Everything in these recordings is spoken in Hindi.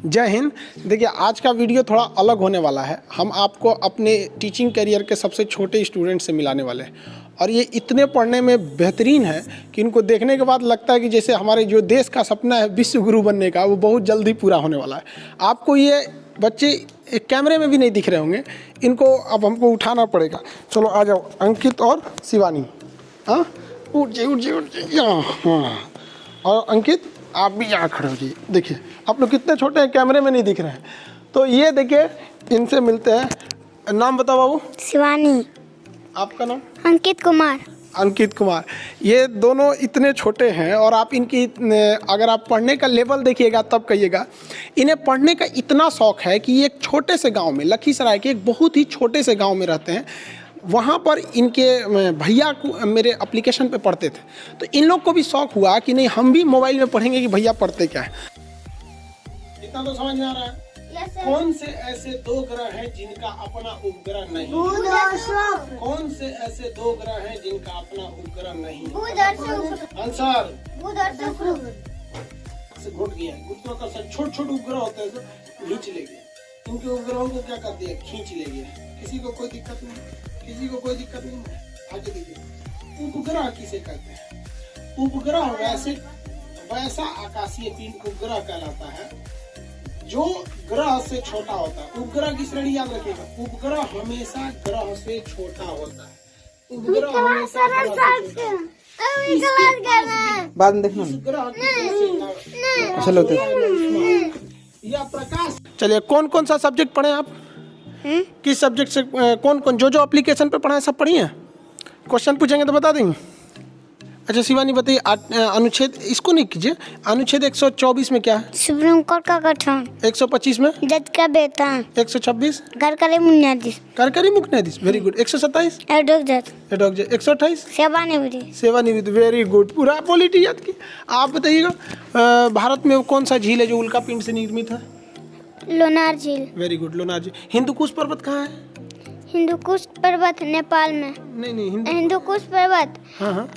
जय हिंद। देखिए आज का वीडियो थोड़ा अलग होने वाला है। हम आपको अपने टीचिंग करियर के सबसे छोटे स्टूडेंट से मिलाने वाले हैं और ये इतने पढ़ने में बेहतरीन है कि इनको देखने के बाद लगता है कि जैसे हमारे जो देश का सपना है विश्व गुरु बनने का, वो बहुत जल्दी पूरा होने वाला है। आपको ये बच्चे एक कैमरे में भी नहीं दिख रहे होंगे, इनको अब हमको उठाना पड़ेगा। चलो आ जाओ, अंकित और शिवानी। हाँ, उठ जाइए यहाँ। हाँ, और अंकित आप भी यहाँ खड़े हो जाइए। देखिए आप लोग कितने छोटे हैं, कैमरे में नहीं दिख रहे हैं। तो ये देखिए इनसे मिलते हैं। नाम बताओ बाबू। शिवानी। आपका नाम? अंकित कुमार। अंकित कुमार। ये दोनों इतने छोटे हैं और आप इनकी अगर आप पढ़ने का लेवल देखिएगा तब कहिएगा। इन्हें पढ़ने का इतना शौक है कि ये एक छोटे से गांव में, लखीसराय के एक बहुत ही छोटे से गांव में रहते हैं। वहाँ पर इनके भैया को मेरे एप्लीकेशन पे पढ़ते थे, तो इन लोग को भी शौक हुआ कि नहीं हम भी मोबाइल में पढ़ेंगे कि भैया पढ़ते क्या है। इतना तो समझ में आ रहा है। कौन से ऐसे दो ग्रह हैं जिनका अपना उपग्रह नहीं? कौन से ऐसे दो ग्रह हैं जिनका अपना उपग्रह नहीं? आंसर से घुट गया। घुटनों का छोटे छोटे उपग्रह होते हैं, खींच ले गया। इनके उपग्रहों को क्या कर दिया? खींच ले गया। किसी को कोई दिक्कत नहीं, किसी को कोई दिक्कत नहीं है। आगे देखिए, उपग्रह किसे कहते हैं? उपग्रह वैसा आकाशीय पिंड उपग्रह कहलाता है जो ग्रह से छोटा होता है। उपग्रह की श्रेणी याद रखिएगा, उपग्रह हमेशा ग्रह से छोटा होता है। उपग्रह हमेशा बाद में देखना। चलो या प्रकाश। चलिए, कौन कौन सा सब्जेक्ट पढ़े आप? किस सब्जेक्ट से कौन कौन जो एप्लीकेशन पे पढ़ा है सब पढ़ी हैं? क्वेश्चन पूछेंगे तो बता देंगे। अच्छा शिवानी बताइए, अनुच्छेद इसको नहीं कीजिए। अनुच्छेद 124 में क्या है? सुप्रीम कोर्ट का गठन। 125 में जज का वेतन। 126 सरकारी न्यायाधीश। कार्यकारी मुख्य न्यायाधीश, वेरी गुड। 127 एडहॉक जज। 128 सेवानिवृत्ति। सेवानिवृत्ति, वेरी गुड। पूरा पॉलिटी याद की। आप बताइएगा, भारत में कौन सा झील है जो उल्का पिंड से निर्मित है? लोनार झील। वेरी गुड, लोनार झील। हिंदुकुश पर्वत कहाँ है? हिंदुकुश पर्वत नेपाल में। नहीं हिंदुकुश पर्वत हाँ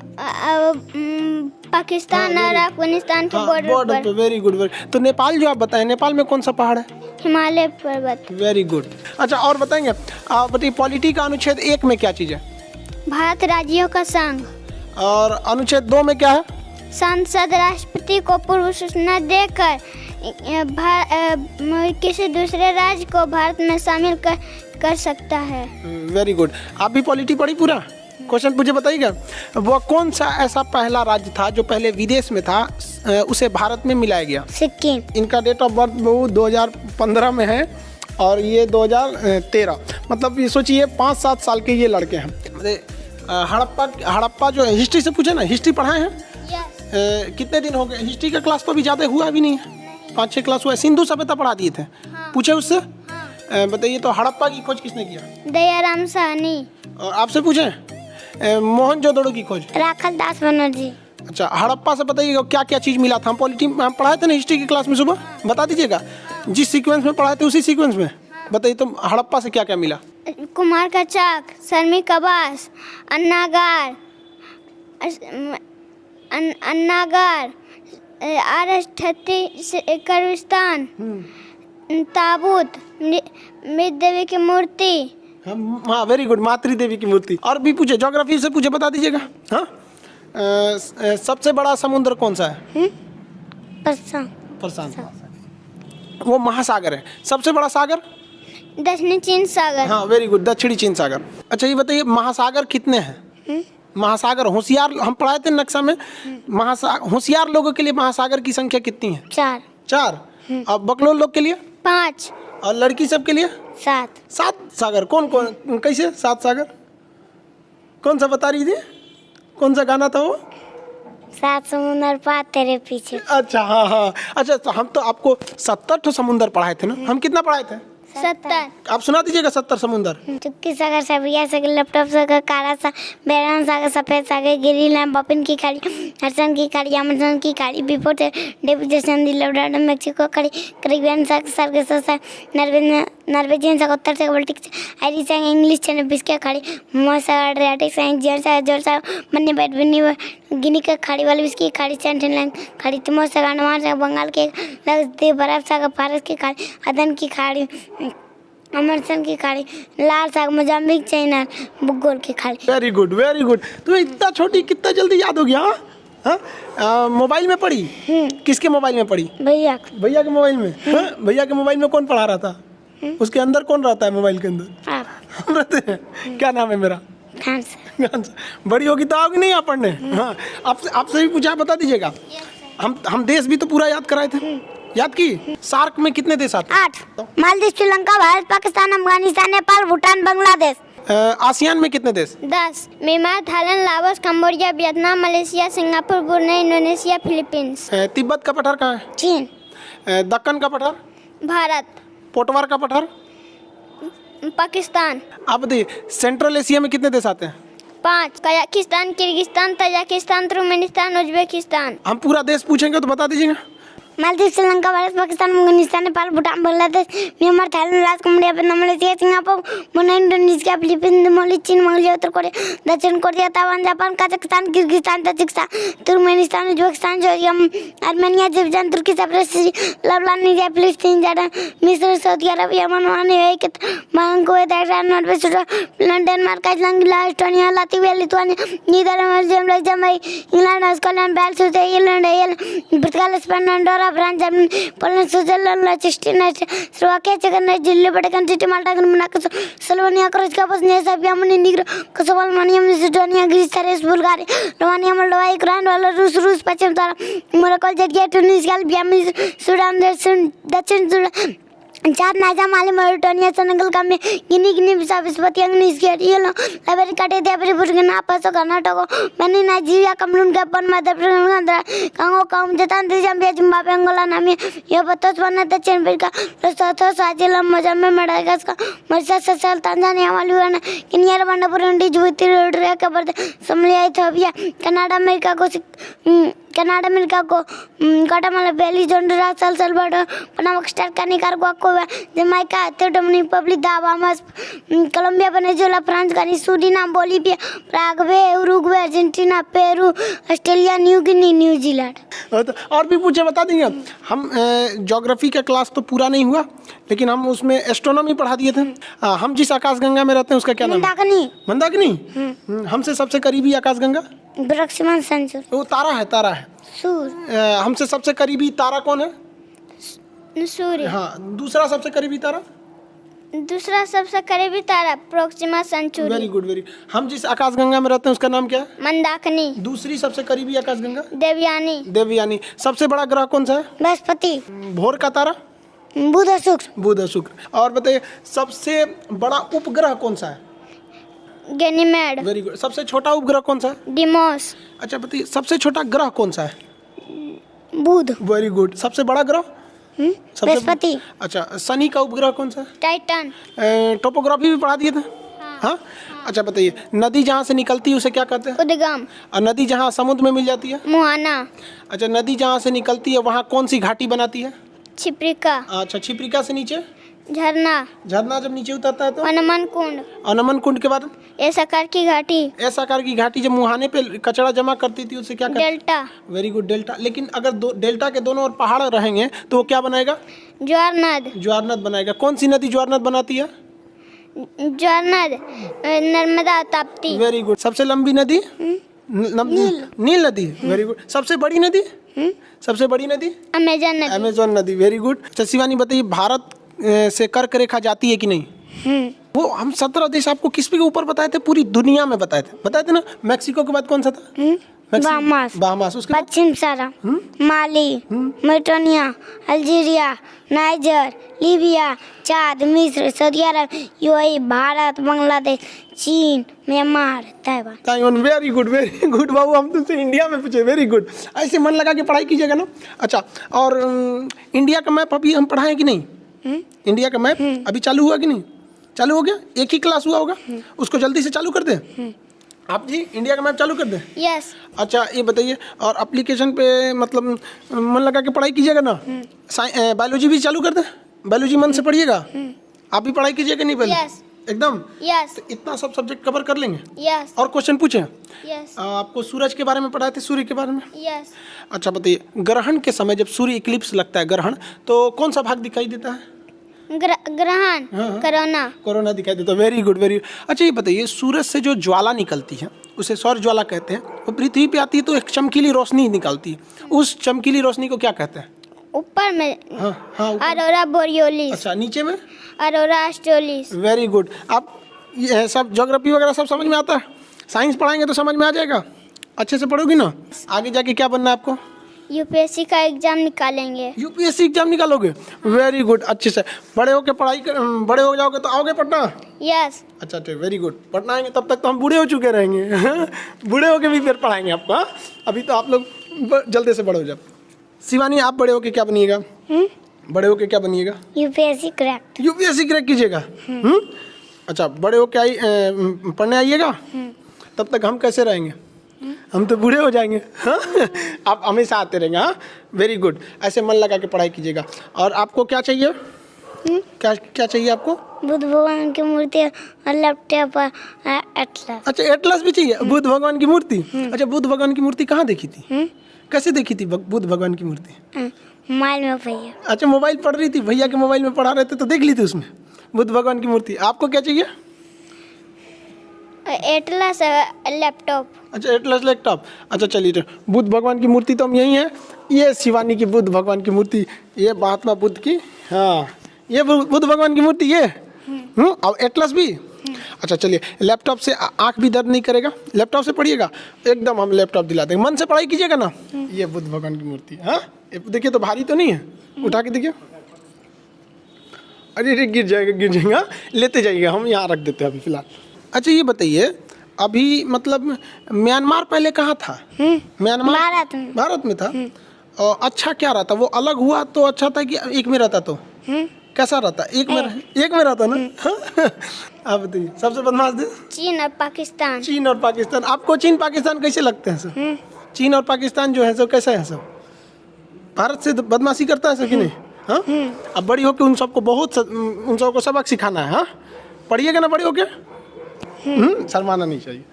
पाकिस्तान और अफगानिस्तान के बॉर्डर पर। Very good. तो नेपाल जो आप बताएं, नेपाल में कौन सा पहाड़ है? हिमालय पर्वत। Very good. अच्छा और बताएंगे, आप बताइए पॉलिटी का अनुच्छेद 1 में क्या चीज़ है? भारत राज्यों का संघ। और अनुच्छेद 2 में क्या है? सांसद राष्ट्रपति को पूर्व सूचना देकर किसी दूसरे राज्य को भारत में शामिल कर सकता है। Very good. आप भी पॉलिटी पढ़ी पूरा? क्वेश्चन पूछे बताइएगा। वो कौन सा ऐसा पहला राज्य था जो पहले विदेश में था, उसे भारत में मिलाया गया? सिक्किम। इनका डेट ऑफ बर्थ 2015 में है और ये 2013, मतलब ये सोचिए 5-7 साल के ये लड़के हैं। हड़प्पा जो हिस्ट्री से पूछे ना, हिस्ट्री पढ़ाए हैं? कितने दिन हो गए? हिस्ट्री का क्लास तो अभी ज़्यादा हुआ भी नहीं है, 5-6 क्लास हुआ। सिंधु सभ्यता पढ़ा दिए थे। पूछे उससे? बताइए तो हड़प्पा की खोज किसने किया? दयाराम साहनी। और आपसे पूछे मोहनजोदड़ो की खोज? राखल दास बनर्जी। अच्छा, हड़प्पा से बताइएगा क्या क्या चीज़ मिला था? हम पॉलिटी में पढ़ाए थे ना हिस्ट्री की क्लास में, सुबह बता दीजिएगा। जिस सीक्वेंस में पढ़ाए थे उसी सीक्वेंस में बताइए तो हड़प्पा से क्या क्या मिला? कुमार का चाक, श्रमिक आवास, अन्नागार, कब्रिस्तान, ताबूत, मृत देवी की मूर्ति। हाँ वेरी गुड, मातृ देवी की मूर्ति। और भी पूछे, ज्योग्राफी से पूछे बता दीजिएगा। हाँ, सबसे बड़ा समुद्र कौन सा है? प्रशांत। वो महासागर है। सबसे बड़ा सागर? दक्षिणी चीन सागर। हाँ वेरी गुड, दक्षिणी चीन सागर। अच्छा ये बताइए, महासागर कितने हैं? महासागर होशियार, हम पढ़ाए थे नक्शा में। होशियार लोगों के लिए महासागर की संख्या कितनी है? 4। और बकलोल लोग के लिए? 5। और लड़की सब के लिए? 7 सागर। कौन कौन, कैसे 7 सागर? कौन सा बता रही थी? कौन सा गाना था वो? 7 समुंदर पार तेरे पीछे। अच्छा हाँ। अच्छा तो हम तो आपको 70 समुंदर पढ़ाए थे ना? हम कितना पढ़ाए थे? 70 आप सुना दीजिएगा 70 समुंदर। चुटकी सागर सबिया सागर लैपटॉप सागर काला सा बैरन सागर सफेद सागर गिरीला बपिन की खाड़ी हरसन की खाड़ी अमेजन की खाड़ी बिफोर डेविड जैसन दिलवडा मेक्सिको खाड़ी करीबियन सागर सागर नॉर्वेजियन सागर उत्तर सागर बाल्टिक आयरिश सागर इंग्लिश चैनल बिस्के खाड़ी मोसा एड्रियाटिक सागर जल सागर जोर सागर मन्ने बैट बिनी गिनी का खाड़ी वाली बिस्की खाड़ी सेंट्रल खाड़ी तिमोर सागर अंडमान सागर बंगाल के लक्षद्वीप बर्फ सागर फारस की खाड़ी अदन की खाड़ी अमरसन की खाड़ी लाल साग मोजाम्बिक चाइना बुगोल की खाड़ी। Very good very good. तो इतना छोटी कितना जल्दी याद हो गया। हाँ मोबाइल में पढ़ी? किसके मोबाइल में पढ़ी? भैया के मोबाइल में। हाँ? भैया के मोबाइल में कौन पढ़ा रहा था? उसके अंदर कौन रहता है मोबाइल के अंदर? आप हम रहते हैं। क्या नाम है मेरा? खान से बड़ी होगी तो आओगी नहीं यहाँ पढ़ने? हाँ आपसे भी पूछा, बता दीजिएगा। हम देश भी तो पूरा याद कराए थे, याद की? सार्क में कितने देश आते हैं? 8 मालदीव श्रीलंका भारत पाकिस्तान अफगानिस्तान नेपाल भूटान बांग्लादेश। आसियान में कितने देश? 10 Myanmar Thailand Laos Cambodia Vietnam Malaysia Singapore Brunei Indonesia Philippines. Tibet का पठार कहाँ है? चीन। दक्कन का पठार? भारत। पोटवार का पठार? पाकिस्तान। आप बताइए सेंट्रल एशिया में कितने देश आते हैं? 5 Kazakhstan Kyrgyzstan Tajikistan Turkmenistan Uzbekistan. हम पूरा देश पूछेंगे तो बता दीजिएगा। Maldives Sri Lanka Bharat Pakistan Afghanistan Nepal Bhutan Bangladesh Myanmar Thailand Laos Cambodia Vietnam Malaysia Singapore Brunei Indonesia Philippines Mauritius चीन मंगोलिया उत्तर कोरिया दक्षिण Korea Taiwan Japan Kazakhstan Kyrgyzstan Tajikistan Turkmenistan Uzbekistan Georgia Armenia Azerbaijan तुर्की साइप्रस लेबनान सीरिया फिलिस्तीन जॉर्डन मिस्र Saudi Arab Yemen Oman Kuwait Kuwait Iran Norway Switzerland Denmark Iceland Greenland Estonia Latvia Lithuania Netherland Belgium Luxembourg England Scotland Wales Ireland पुर्तगाल Spain Andorra France Germany Poland Switzerland लिechtenstein स्लोवाकिया चेक Delhi Vatican City Malta Monaco Slovenia Croatia Bosnia Serbia Montenegro Kosovo Albania Macedonia Greece Thrace Bulgaria Romania Moldova Ukraine Belarus रूस पश्चिम Morocco Algeria Tunisia Albania Sudan दक्षिण Sudan Chad Niger Mali Mauritania Senegal Gambia Guinea Bissau Eswatini Niger Liberia काटेरिया Burkina Faso Karnataka Benin Nigeria Cameroon Gabon Madhya प्रदेश Congo Zambia Zimbabwe Angola Namibia Botswana दक्षिण Africa Lesotho Swaziland Mozambique Madagascar Mauritius Seychelles Tanzania Maldives Guinea Rwanda Burundi Djibouti Eritrea Cape Verde Somalia Ethiopia Canada America को Guatemala Belize Honduras El Salvador Panama Costa Rica Nicaragua Cuba Jamaica Dominican Republic Bahamas Colombia Venezuela France गानी Suriname Bolivia Paraguay Uruguay Argentina Peru Australia New Guinea New Zealand. और भी पूछे बता देंगे। हम ज्योग्राफी का क्लास तो पूरा नहीं हुआ लेकिन हम उसमें एस्ट्रोनॉमी पढ़ा दिए थे। हम जिस आकाशगंगा में रहते हैं उसका क्या नाम है? मंदाकिनी। हमसे सबसे करीबी आकाशगंगा प्रोक्सिमा सेंचुरी। वो तारा है सूर्य। हमसे सबसे करीबी तारा कौन है? सूर्य। हाँ दूसरा सबसे करीबी तारा Proxima Centauri. Very good very. हम जिस आकाशगंगा में रहते हैं उसका नाम क्या है? मंदाकिनी। दूसरी सबसे करीबी आकाशगंगा देवयानी। सबसे बड़ा ग्रह कौन सा है? बृहस्पति। भोर का तारा? बुध और शुक्र। और बताइए सबसे बड़ा उपग्रह कौन सा है? गैनीमेड। Very good. सबसे छोटा उपग्रह कौन सा है? डिमोस। अच्छा बताइए सबसे छोटा ग्रह कौन सा है? बुध। Very good. सबसे बड़ा ग्रह? बृहस्पति। अच्छा शनि का उपग्रह कौन सा है? टाइटन। टोपोग्राफी भी पढ़ा दिए थे। हाँ। अच्छा बताइए नदी जहाँ से निकलती है उसे क्या कहते हैं? उद्गम। और नदी जहाँ समुद्र में मिल जाती है? मुहाना। अच्छा नदी जहाँ से निकलती है वहाँ कौन सी घाटी बनाती है? छिप्रिका। अच्छा छिप्रिका से नीचे? झरना जब नीचे उतरता है तो? अनमन कुंड के बाद? ऐसा आकार की घाटी। जब मुहाने पे कचरा जमा करती थी उसे क्या कहते? डेल्टा। Very good delta. लेकिन अगर डेल्टा के दोनों ओर पहाड़ रहेंगे तो वो क्या बनाएगा? ज्वार नद बनाएगा। कौन सी नदी ज्वार नद बनाती है? नर्मदा ताप्ती। Very good. सबसे लंबी नदी? नील नदी। Very good. सबसे बड़ी नदी? अमेजन नदी। Very good. अच्छा शिवानी बताइए भारत से कर्क रेखा जाती है कि नहीं? वो हम 17 देश आपको किस पे के ऊपर बताए थे? पूरी दुनिया में बताए थे ना। मैक्सिको के बाद कौन सा था? बहामास। उसके पश्चिम सहारा माली मॉरिटानिया अल्जीरिया नाइजर लीबिया चाद मिस्र सऊदी अरब यूएई भारत बांग्लादेश चीन म्यांमार ताइवान। वेरी गुड बाबू। हम तुमसे इंडिया में पूछे। Very good. ऐसे मन लगा के पढ़ाई कीजिएगा ना। अच्छा और इंडिया का मैप अभी हम पढ़ाएं कि नहीं? इंडिया का मैप अभी चालू हुआ कि नहीं? चालू हो गया? एक ही क्लास हुआ होगा, उसको जल्दी से चालू कर दें। आप जी इंडिया का मैप चालू कर दें। यस। अच्छा ये बताइए, और एप्लीकेशन पे मतलब मन लगा के पढ़ाई कीजिएगा ना? बायोलॉजी भी चालू कर दें? बायोलॉजी मन से पढ़िएगा? आप भी पढ़ाई कीजिएगा नहीं पहले? यस। एकदम? यस। तो इतना सब सब्जेक्ट कवर कर लेंगे? यस। और क्वेश्चन पूछें? यस। आपको सूरज के बारे में पढ़ाए थे, सूर्य के बारे में? यस। अच्छा बताइए, ग्रहण के समय जब सूर्य इक्लिप्स लगता है, ग्रहण, तो कौन सा भाग दिखाई देता है? ग्रहण। कोरोना। कोरोना दिखाई देता है। Very good, very. अच्छा ये बताइए, सूरज से जो ज्वाला निकलती है उसे सौर ज्वाला कहते हैं, वो पृथ्वी पे आती है तो एक चमकीली रोशनी निकलती है, उस चमकीली रोशनी को क्या कहते हैं? ऊपर में हाँ हाँ, अरोरा बोरियोलिस। अच्छा नीचे में? अरोरा ऑस्ट्रेलिस। Very good. आप ये सब ज्योग्राफी वगैरह सब समझ में आता है? साइंस पढ़ाएंगे तो समझ में आ जाएगा? अच्छे से पढ़ोगी ना? आगे जाके क्या बनना है आपको? यूपीएससी का एग्जाम निकालेंगे। यूपीएससी एग्जाम निकालोगे? वेरी गुड, अच्छे से। बड़े होके बड़े हो जाओगे तो आओगे पटना? यस। अच्छा ठीक, वेरी गुड। पटना आएंगे तब तक तो हम बूढ़े हो चुके रहेंगे। बूढ़े होके भी फिर पढ़ाएंगे आपको। हाँ? अभी तो आप लोग जल्दी से बड़े हो जाओ। शिवानी, आप बड़े होके क्या बनिएगा? बड़े होके क्या बनिएगा? UPSC crack. यूपीएससी क्रैक कीजिएगा? अच्छा, बड़े होके पढ़ने आइएगा? तब तक हम कैसे रहेंगे? हम तो बूढ़े हो जाएंगे। हाँ? आप हमेशा आते रहेंगे। हाँ, वेरी गुड। ऐसे मन लगा के पढ़ाई कीजिएगा। और आपको क्या चाहिए? क्या क्या चाहिए आपको? बुद्ध भगवान की मूर्ति और लैपटॉप और एटलस। अच्छा एटलस भी चाहिए? बुद्ध भगवान की मूर्ति? अच्छा, बुद्ध भगवान की मूर्ति कहाँ देखी थी? कैसे देखी थी बुद्ध भगवान की मूर्ति? मोबाइल में भैया। अच्छा, मोबाइल पढ़ रही थी, भैया के मोबाइल में पढ़ा रहे थे तो देख ली थी उसमें बुद्ध भगवान की मूर्ति। आपको क्या चाहिए? Atlas laptop. अच्छा, एटलस लैपटॉप। अच्छा चलिए, तो बुद्ध भगवान की मूर्ति तो हम यही है। ये शिवानी की बुद्ध भगवान की मूर्ति, ये महात्मा बुद्ध की, हाँ ये बुद्ध भगवान की मूर्ति ये। और एटलस भी। अच्छा चलिए, लैपटॉप से आंख भी दर्द नहीं करेगा? लैपटॉप से पढ़िएगा एकदम, हम लैपटॉप दिला देंगे। मन से पढ़ाई कीजिएगा ना? ये बुद्ध भगवान की मूर्ति। हाँ देखिए तो भारी तो नहीं है, उठा के देखिए। अरे गिर जाएगा। लेते जाइएगा, हम यहाँ रख देते हैं अभी फिलहाल। अच्छा ये बताइए, अभी मतलब म्यांमार पहले कहाँ था? म्यांमार भारत में था। और अच्छा क्या रहता? वो अलग हुआ तो अच्छा था कि एक में रहता तो कैसा रहता? एक में रहता ना? आप बताइए, सबसे बदमाश देश? चीन और पाकिस्तान। चीन और पाकिस्तान। आपको चीन पाकिस्तान कैसे लगते हैं सर? चीन और पाकिस्तान जो है सब कैसा है सब? भारत से बदमाशी करता है सर कि नहीं? हाँ, अब बड़ी होकर उन सबको सबक सिखाना है। हाँ, पढ़िएगा ना बड़ी होके? शर्माना नहीं चाहिए।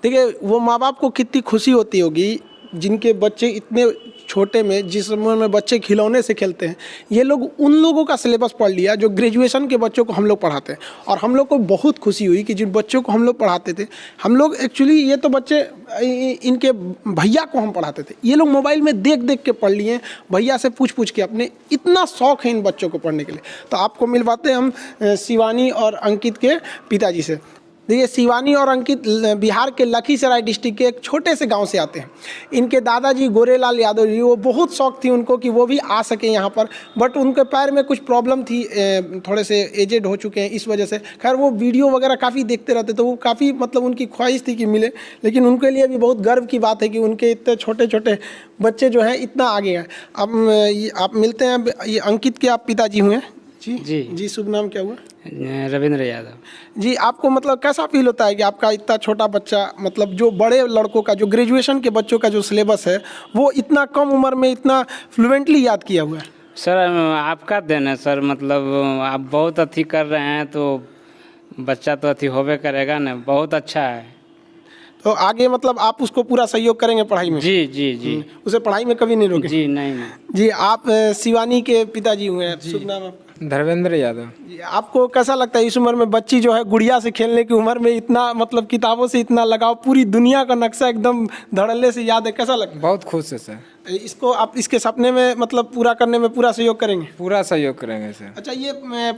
देखिए, वो माँ बाप को कितनी खुशी होती होगी जिनके बच्चे इतने छोटे में, जिस उम्र में बच्चे खिलौने से खेलते हैं, ये लोग उन लोगों का सिलेबस पढ़ लिया जो ग्रेजुएशन के बच्चों को हम लोग पढ़ाते हैं। और हम लोग को बहुत खुशी हुई कि जिन बच्चों को हम लोग पढ़ाते थे, हम लोग एक्चुअली ये तो बच्चे इनके भैया को हम पढ़ाते थे, ये लोग मोबाइल में देख देख के पढ़ लिए, भैया से पूछ के अपने। इतना शौक है इन बच्चों को पढ़ने के लिए। तो आपको मिलवाते हैं हम शिवानी और अंकित के पिताजी से। देखिए, शिवानी और अंकित बिहार के लखीसराय डिस्ट्रिक्ट के एक छोटे से गांव से आते हैं। इनके दादाजी गोरेलाल यादव जी, वो बहुत शौक थी उनको कि वो भी आ सके यहाँ पर, बट उनके पैर में कुछ प्रॉब्लम थी, थोड़े से एजेड हो चुके हैं, इस वजह से। खैर वो वीडियो वगैरह काफ़ी देखते रहते, तो वो काफ़ी मतलब उनकी ख्वाहिश थी कि मिले। लेकिन उनके लिए भी बहुत गर्व की बात है कि उनके इतने छोटे छोटे बच्चे जो हैं इतना आगे हैं। अब आप मिलते हैं। ये अंकित के आप पिताजी हुए? जी, शुभ नाम क्या हुआ? रविंद्र यादव। जी, आपको मतलब कैसा फील होता है कि आपका इतना छोटा बच्चा, मतलब जो बड़े लड़कों का, जो ग्रेजुएशन के बच्चों का जो सिलेबस है, वो इतना कम उम्र में इतना फ्लुएंटली याद किया हुआ है? सर आपका देन है सर, मतलब आप बहुत अथी कर रहे हैं तो बच्चा तो अथी होबे करेगा ना। बहुत अच्छा है। तो आगे मतलब आप उसको पूरा सहयोग करेंगे पढ़ाई में? जी। उसे पढ़ाई में कभी नहीं रोके? जी नहीं। जी, आप शिवानी के पिताजी हुए हैं। शुभ नाम आपका? धर्मेंद्र यादव। आपको कैसा लगता है इस उम्र में बच्ची जो है गुड़िया से खेलने की उम्र में इतना मतलब किताबों से इतना लगाव, पूरी दुनिया का नक्शा एकदम धड़ल्ले से याद है, कैसा लगता है? बहुत खुश है सर। इसको आप इसके सपने में मतलब पूरा करने में पूरा सहयोग करेंगे? पूरा सहयोग करेंगे सर। अच्छा, ये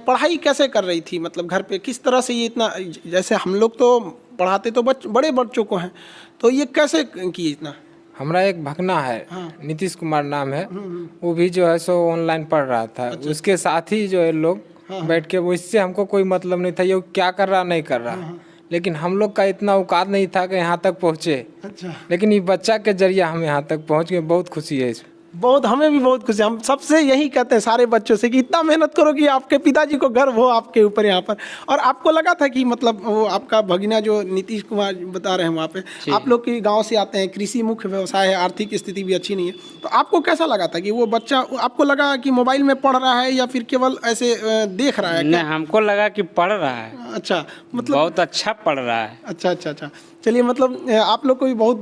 पढ़ाई कैसे कर रही थी मतलब घर पे, किस तरह से ये इतना, जैसे हम लोग तो पढ़ाते तो बड़े बच्चों को हैं, तो ये कैसे किए इतना? हमारा एक भगना है, नीतीश कुमार नाम है, वो भी जो है सो ऑनलाइन पढ़ रहा था। अच्छा। उसके साथ ही जो है लोग बैठ के, वो इससे हमको कोई मतलब नहीं था ये क्या कर रहा नहीं कर रहा, लेकिन हम लोग का इतना औकात नहीं था कि यहाँ तक पहुँचे। अच्छा। लेकिन ये बच्चा के जरिए हम यहाँ तक पहुँच गए, बहुत खुशी है इसमें। बहुत, हमें भी बहुत खुशी, हम सबसे यही कहते हैं सारे बच्चों से कि इतना मेहनत करो कि आपके पिताजी को गर्व हो आपके ऊपर यहाँ पर। और आपको लगा था कि मतलब वो आपका भगिना जो नीतीश कुमार बता रहे हैं वहाँ पे, आप लोग के गांव से आते हैं, कृषि मुख्य व्यवसाय है, आर्थिक स्थिति भी अच्छी नहीं है, तो आपको कैसा लगा था कि वो बच्चा, आपको लगा कि मोबाइल में पढ़ रहा है या फिर केवल ऐसे देख रहा है? नहीं, हमको लगा कि पढ़ रहा है। अच्छा, मतलब बहुत अच्छा पढ़ रहा है। अच्छा। चलिए, मतलब आप लोग को भी बहुत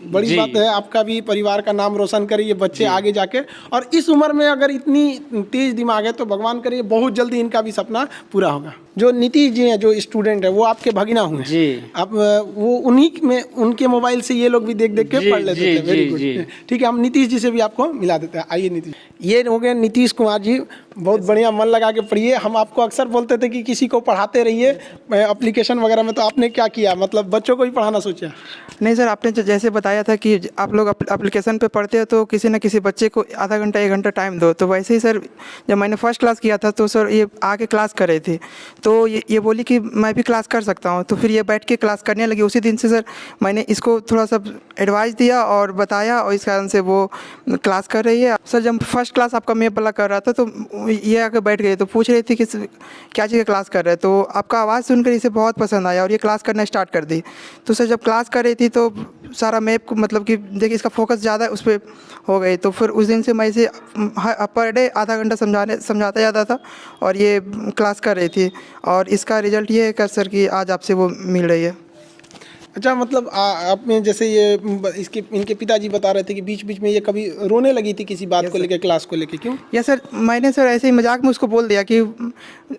बड़ी बात है, आपका भी परिवार का नाम रोशन करे ये बच्चे आगे जाके। और इस उम्र में अगर इतनी तेज दिमाग है तो भगवान करे बहुत जल्दी इनका भी सपना पूरा होगा। जो नीतीश जी हैं, जो स्टूडेंट है, वो आपके भगिना हुए जी। आप वो उन्हीं में, उनके मोबाइल से ये लोग भी देख देख के पढ़ लेते थे। वेरी गुड, ठीक है, हम नीतीश जी से भी आपको मिला देते हैं। आइए नीतीश, ये हो गए नीतीश कुमार जी, बहुत बढ़िया, मन लगा के पढ़िए। हम आपको अक्सर बोलते थे कि किसी को पढ़ाते रहिए एप्लीकेशन वगैरह में, तो आपने क्या किया, मतलब बच्चों को ही पढ़ाना सोचा? नहीं सर, आपने जैसे बताया था कि आप लोग एप्लीकेशन पे पढ़ते हो तो किसी न किसी बच्चे को आधा घंटा 1 घंटा टाइम दो, तो वैसे ही सर जब मैंने फर्स्ट क्लास किया था तो सर ये आके क्लास कर रही थी, तो ये बोली कि मैं भी क्लास कर सकता हूँ, तो फिर ये बैठ के क्लास करने लगी। उसी दिन से सर मैंने इसको थोड़ा सा एडवाइस दिया और बताया, और इस कारण से वो क्लास कर रही है। सर जब फर्स्ट क्लास आपका मैप वाला कर रहा था तो ये आके बैठ गई, तो पूछ रही थी कि क्या चीज़ क्लास कर रहे हैं, तो आपका आवाज़ सुनकर इसे बहुत पसंद आया और ये क्लास करना स्टार्ट कर दी। तो सर जब क्लास कर रही थी तो सारा मैप को, मतलब कि देखिए इसका फोकस ज़्यादा उस पर हो गई, तो फिर उस दिन से मैं इसे पर डे आधा घंटा समझाता जाता था और ये क्लास कर रही थी, और इसका रिजल्ट ये है सर कि आज आपसे वो मिल रही है। अच्छा, मतलब आपने जैसे ये इनके पिताजी बता रहे थे कि बीच बीच में ये कभी रोने लगी थी किसी बात को लेकर, क्लास को लेकर, क्यों? या सर मैंने सर ऐसे ही मजाक में उसको बोल दिया कि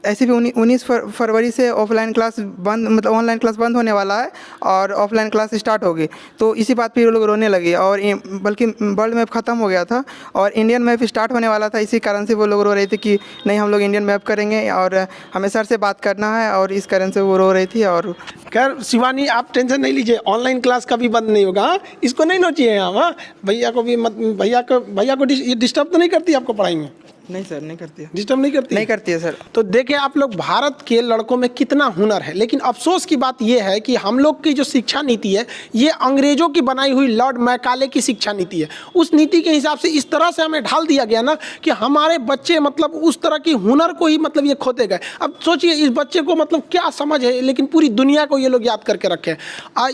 ऐसे भी 19 फरवरी से ऑफलाइन क्लास बंद, मतलब ऑनलाइन क्लास बंद होने वाला है और ऑफलाइन क्लास स्टार्ट होगी, तो इसी बात पे वो लोग रोने लगे। और बल्कि वर्ल्ड मैप ख़त्म हो गया था और इंडियन मैप स्टार्ट होने वाला था, इसी कारण से वो लोग रो रहे थे कि नहीं हम लोग इंडियन मैप करेंगे और हमें सर से बात करना है, और इस कारण से वो रो रही थी। और खैर शिवानी, आप टेंशन नहीं लीजिए, ऑनलाइन क्लास कभी बंद नहीं होगा। इसको नहीं नोचिए हम, हाँ, भैया को भी मत, भैया को ये डिस्टर्ब तो नहीं करती आपको पढ़ाई में? नहीं सर, नहीं करती है। डिस्टर्ब नहीं करती? नहीं करती है सर। तो देखिए आप लोग, भारत के लड़कों में कितना हुनर है, लेकिन अफसोस की बात यह है कि हम लोग की जो शिक्षा नीति है ये अंग्रेजों की बनाई हुई लॉर्ड मैकाले की शिक्षा नीति है। उस नीति के हिसाब से इस तरह से हमें ढाल दिया गया ना कि हमारे बच्चे मतलब उस तरह की हुनर को ही मतलब ये खोते गए। अब सोचिए इस बच्चे को मतलब क्या समझ है, लेकिन पूरी दुनिया को ये लोग याद करके रखे।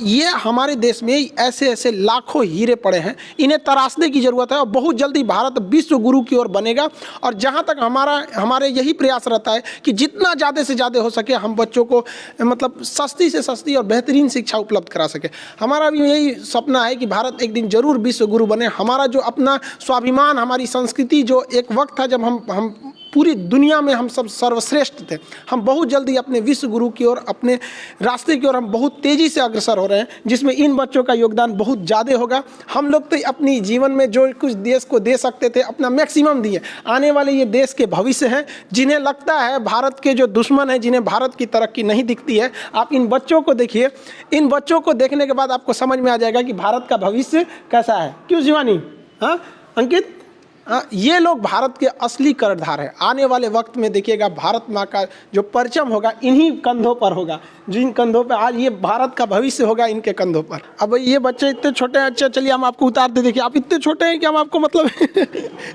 ये हमारे देश में ऐसे ऐसे लाखों हीरे पड़े हैं, इन्हें तराशने की जरूरत है और बहुत जल्दी भारत विश्व गुरु की ओर बनेगा। और जहाँ तक हमारे यही प्रयास रहता है कि जितना ज़्यादा से ज़्यादा हो सके हम बच्चों को मतलब सस्ती से सस्ती और बेहतरीन शिक्षा उपलब्ध करा सके। हमारा भी यही सपना है कि भारत एक दिन जरूर विश्व गुरु बने। हमारा जो अपना स्वाभिमान, हमारी संस्कृति, जो एक वक्त था जब हम पूरी दुनिया में हम सब सर्वश्रेष्ठ थे, हम बहुत जल्दी अपने विश्व गुरु की ओर, अपने रास्ते की ओर हम बहुत तेज़ी से अग्रसर हो रहे हैं, जिसमें इन बच्चों का योगदान बहुत ज़्यादा होगा। हम लोग तो अपनी जीवन में जो कुछ देश को दे सकते थे अपना मैक्सिमम दिए। आने वाले ये देश के भविष्य हैं, जिन्हें लगता है भारत के जो दुश्मन हैं, जिन्हें भारत की तरक्की नहीं दिखती है, आप इन बच्चों को देखिए। इन बच्चों को देखने के बाद आपको समझ में आ जाएगा कि भारत का भविष्य कैसा है। क्यों शिवानी? हाँ अंकित, ये लोग भारत के असली कर्णधार हैं। आने वाले वक्त में देखिएगा भारत माँ का जो परचम होगा इन्हीं कंधों पर होगा, जिन कंधों पर आज ये भारत का भविष्य होगा, इनके कंधों पर। अब ये बच्चे इतने छोटे हैं। अच्छा चलिए हम आपको उतार दे, देखिए आप इतने छोटे हैं कि हम आपको मतलब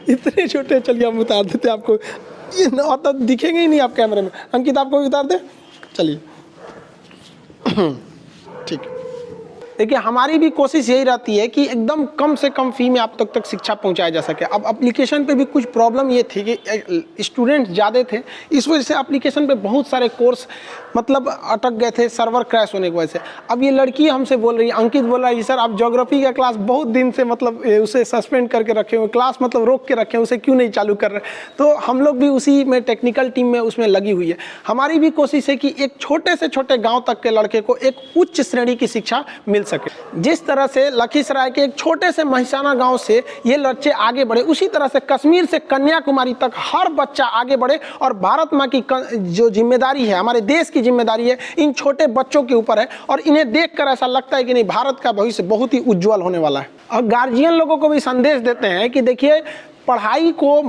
इतने छोटे, चलिए हम उतार देते आपको, ये तो दिखेंगे ही नहीं आप कैमरे में। अंकित आपको भी उतार दे, चलिए ठीक। देखिए हमारी भी कोशिश यही रहती है कि एकदम कम से कम फी में आप तक शिक्षा पहुंचाया जा सके। अब एप्लीकेशन पे भी कुछ प्रॉब्लम ये थी कि स्टूडेंट ज़्यादा थे, इस वजह से एप्लीकेशन पे बहुत सारे कोर्स मतलब अटक गए थे सर्वर क्रैश होने की वजह से। अब ये लड़की हमसे बोल रही है, अंकित बोल रहा है सर आप ज्योग्राफी का क्लास बहुत दिन से मतलब उसे सस्पेंड करके रखे हुए, क्लास मतलब रोक के रखे, उसे क्यों नहीं चालू कर रहे। तो हम लोग भी उसी में टेक्निकल टीम में उसमें लगी हुई है। हमारी भी कोशिश है कि एक छोटे से छोटे गाँव तक के लड़के को एक उच्च श्रेणी की शिक्षा मिल सके। जिस तरह से लखीसराय के एक छोटे से महिसाना गांव से ये बच्चे आगे बढ़े, उसी तरह से कश्मीर से कन्याकुमारी तक हर बच्चा आगे बढ़े। और भारत माँ की जो जिम्मेदारी है, हमारे देश की जिम्मेदारी है, इन छोटे बच्चों के ऊपर है। और इन्हें देखकर ऐसा लगता है कि नहीं, भारत का भविष्य बहुत ही उज्जवल होने वाला है। और गार्जियन लोगों को भी संदेश देते हैं कि देखिए पढ़ाई को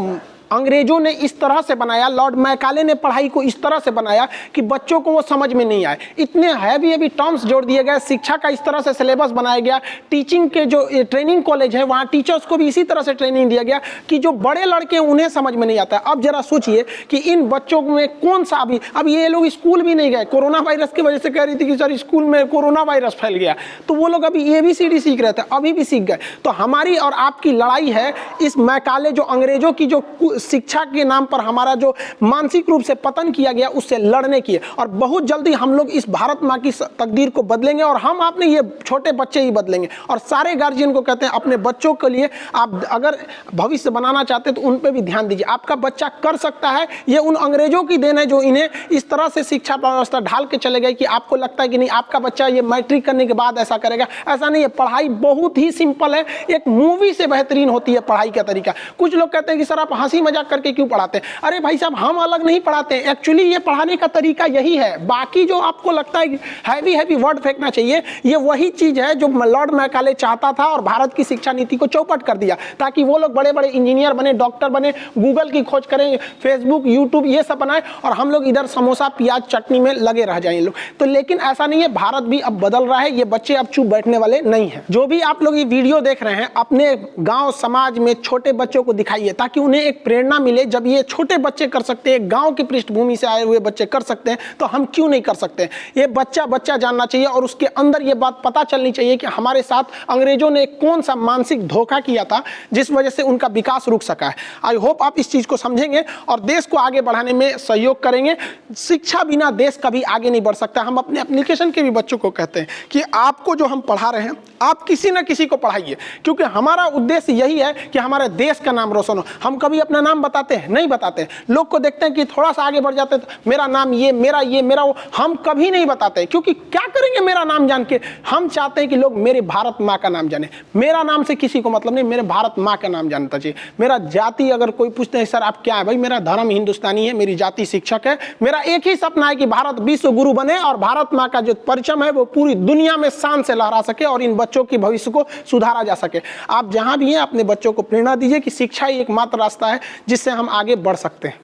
अंग्रेजों ने इस तरह से बनाया, लॉर्ड मैकाले ने पढ़ाई को इस तरह से बनाया कि बच्चों को वो समझ में नहीं आए। इतने हैवी टर्म्स जोड़ दिए गए, शिक्षा का इस तरह से सिलेबस बनाया गया, टीचिंग के जो ट्रेनिंग कॉलेज है वहाँ टीचर्स को भी इसी तरह से ट्रेनिंग दिया गया कि जो बड़े लड़के उन्हें समझ में नहीं आता। अब जरा सोचिए कि इन बच्चों में कौन सा अब ये लोग स्कूल भी नहीं गए, कोरोना वायरस की वजह से कह रही थी कि सर स्कूल में कोरोना वायरस फैल गया, तो वो लोग अभी ABCD सीख रहे थे, अभी भी सीख गए। तो हमारी और आपकी लड़ाई है इस मैकाले जो अंग्रेजों की जो शिक्षा के नाम पर हमारा जो मानसिक रूप से पतन किया गया उससे लड़ने की है। और बहुत जल्दी हम लोग इस भारत माँ की तकदीर को बदलेंगे और हम अपने ये छोटे बच्चे ही बदलेंगे। और सारे गार्जियन को कहते हैं अपने बच्चों के लिए आप अगर भविष्य बनाना चाहते हैं तो उन पर भी ध्यान दीजिए। आपका बच्चा कर सकता है, ये उन अंग्रेजों की देन है जो इन्हें इस तरह से शिक्षा व्यवस्था ढाल के चले गए कि आपको लगता है कि नहीं आपका बच्चा ये मैट्रिक करने के बाद ऐसा करेगा। ऐसा नहीं है, पढ़ाई बहुत ही सिंपल है, एक मूवी से बेहतरीन होती है पढ़ाई का तरीका। कुछ लोग कहते हैं कि सर आप हंसी मजाक करके क्यों पढ़ाते हैं? अरे भाई साहब हम अलग नहीं पढ़ाते हैं, एक्चुअली ये पढ़ाने का तरीका यही है। बाकी जो आपको लगता है हैवी वर्ड फेंकना चाहिए, ये वही चीज है जो लॉर्ड मैकाले चाहता था और भारत की शिक्षा नीति को चौपट कर दिया ताकि वो लोग बड़े बड़े इंजीनियर बने, डॉक्टर बने, गूगल की खोज करें, फेसबुक यूट्यूब ये सब बनाए और हम लोग इधर समोसा प्याज चटनी में लगे रह जाएं लोग। तो लेकिन ऐसा नहीं है, भारत भी अब बदल रहा है, ये बच्चे अब चुप बैठने वाले नहीं हैं। जो भी आप लोग ये वीडियो देख रहे हैं अपने गांव समाज में छोटे बच्चों को दिखाइए ताकि उन्हें एक प्रेरणा मिले। जब ये छोटे बच्चे कर सकते हैं, गांव की पृष्ठभूमि से आए हुए बच्चे कर सकते हैं, तो हम क्यों नहीं कर सकते? ये बच्चा जानना चाहिए और उसके अंदर ये बात पता चलनी चाहिए कि हमारे साथ अंग्रेजों ने कौन सा मानसिक धोखा किया था जिस वजह से उनका विकास रुक सका है। आई होप आप इस चीज को समझेंगे और देश को आगे बढ़ाने में सहयोग करेंगे। शिक्षा बिना देश कभी आगे नहीं बढ़ सकता। हम अपने एप्लीकेशन के भी बच्चों को कहते हैं कि आपको जो हम पढ़ा रहे हैं आप किसी ना किसी को पढ़ाइए, क्योंकि हमारा उद्देश्य यही है कि हमारे देश का नाम रोशन हो। हम कभी अपना नाम बताते हैं? नहीं बताते। लोग को देखते हैं कि थोड़ा सा आगे बढ़ जाते हैं तो मेरा नाम ये मेरा वो, हम कभी नहीं बताते क्योंकि क्या करेंगे मेरा नाम जान के? हम चाहते हैं कि लोग मेरे भारत माँ का नाम जाने। मेरा नाम से किसी को मतलब नहीं, मेरे भारत माँ का नाम जानता चाहिए। मेरा जाति अगर कोई पूछते हैं सर आप क्या है, भाई मेरा धर्म हिंदुस्तानी है, मेरी जाति शिक्षक है। मेरा एक ही सपना है कि भारत विश्व गुरु बने और भारत माँ का जो परचम है वो पूरी दुनिया में शान से लहरा सके और इन बच्चों की भविष्य को सुधारा जा सके। आप जहां भी हैं अपने बच्चों को प्रेरणा दीजिए कि शिक्षा ही एकमात्र रास्ता है जिससे हम आगे बढ़ सकते हैं।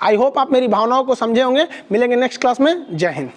आई होप आप मेरी भावनाओं को समझे होंगे। मिलेंगे नेक्स्ट क्लास में। जय हिंद।